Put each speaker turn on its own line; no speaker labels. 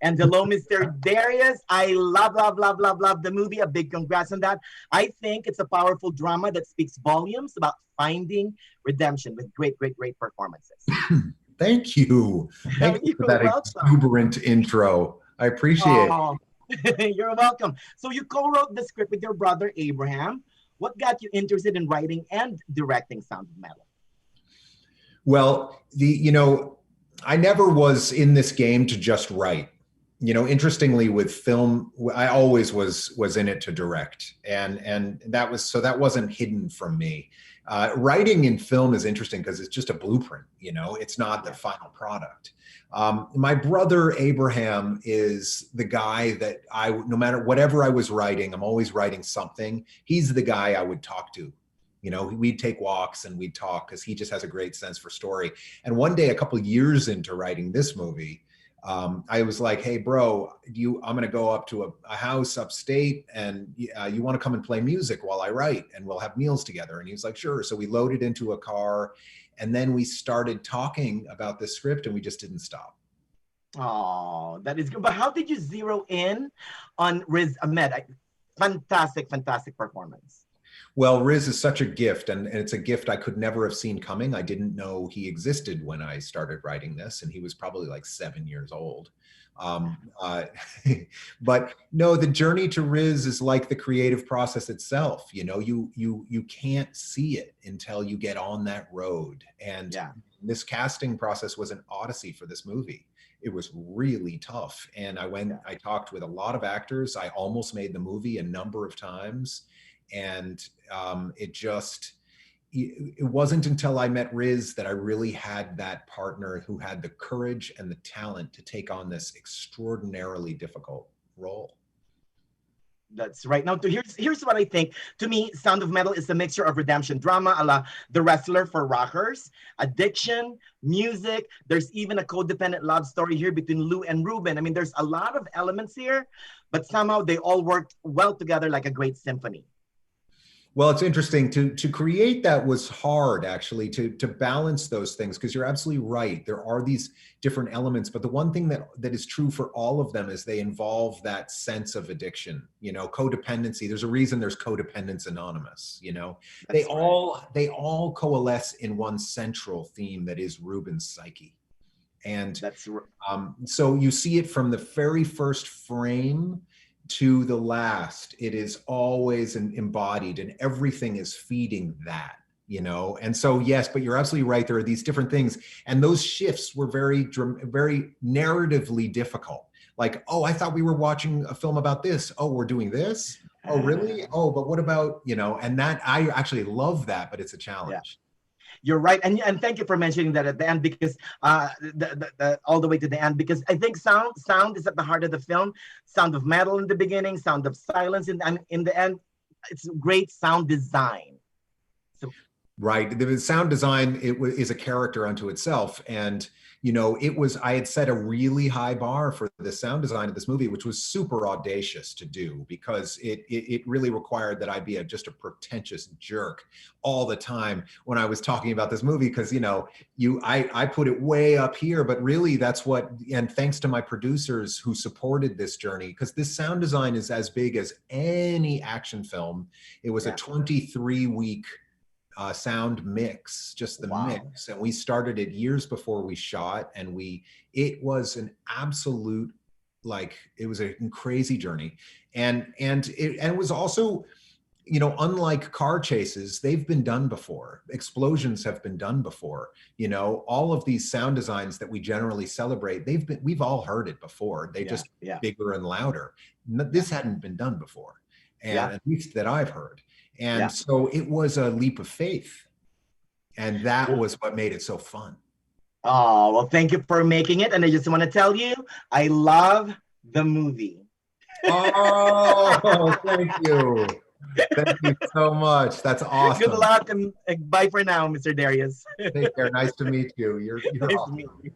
And hello, Mr. Darius. I love, love, love, love, love the movie. A big congrats on that. I think it's a powerful drama that speaks volumes about finding redemption with great, great, great performances.
Thank you. Thank you for
You're
that
welcome.
exuberant intro. I appreciate it.
Oh, you're welcome. So you co-wrote the script with your brother Abraham. What got you interested in writing and directing Sound of Metal?
Well, I never was in this game to just write. Interestingly, with film, I always was in it to direct, and that wasn't hidden from me. Writing in film is interesting because it's just a blueprint. It's not the final product. My brother Abraham is the guy that no matter whatever I was writing, I'm always writing something. He's the guy I would talk to. We'd take walks and we'd talk because he just has a great sense for story. And one day, a couple of years into writing this movie, I was like, "Hey, bro, I'm going to go up to a house upstate, and you want to come and play music while I write, and we'll have meals together." And he was like, "Sure." So we loaded into a car, and then we started talking about the script, and we just didn't stop.
Oh, that is good. But how did you zero in on Riz Ahmed? Fantastic, fantastic performance.
Well, Riz is such a gift, and it's a gift I could never have seen coming. I didn't know he existed when I started writing this, and he was probably like 7 years old. But no, the journey to Riz is like the creative process itself. You can't see it until you get on that road. And this casting process was an odyssey for this movie. It was really tough. And I talked with a lot of actors. I almost made the movie a number of times. And it wasn't until I met Riz that I really had that partner who had the courage and the talent to take on this extraordinarily difficult role.
That's right. Now, here's what I think. To me, Sound of Metal is a mixture of redemption drama, a la The Wrestler for rockers, addiction, music. There's even a codependent love story here between Lou and Ruben. I mean, there's a lot of elements here, but somehow they all worked well together like a great symphony.
Well, it's interesting to create that was hard, actually, to balance those things, because you're absolutely right. There are these different elements, but the one thing that is true for all of them is they involve that sense of addiction, codependency. There's a reason there's Codependence Anonymous, they all coalesce in one central theme that is Ruben's psyche. And so you see it from the very first frame to the last. It is always embodied, and everything is feeding that, and so yes, but you're absolutely right. There are these different things, and those shifts were very narratively difficult. Like, oh, I thought we were watching a film about this. Oh, we're doing this. Oh, really? Oh, but what about, and that I actually love that, but it's a challenge.
You're right, and thank you for mentioning that at the end, because all the way to the end, because I think sound is at the heart of the film. Sound of Metal in the beginning, Sound of Silence in the end. It's great sound design. So
right, the sound design is a character unto itself, and I had set a really high bar for the sound design of this movie, which was super audacious to do, because it really required that I be just a pretentious jerk all the time when I was talking about this movie, because I put it way up here, but really and thanks to my producers who supported this journey, because this sound design is as big as any action film. It was a 23-week sound mix, just the mix, and we started it years before we shot, and it was an absolute, it was a crazy journey, and it was also, unlike car chases, they've been done before. Explosions have been done before. All of these sound designs that we generally celebrate, we've all heard it before. They just bigger and louder. This hadn't been done before, and at least that I've heard. And so it was a leap of faith. And that was what made it so fun.
Oh, well, thank you for making it. And I just want to tell you, I love the movie.
Oh, thank you. Thank you so much. That's awesome.
Good luck, and bye for now, Mr. Darius.
Take care. Nice to meet you. You're
nice
awesome.
to meet you.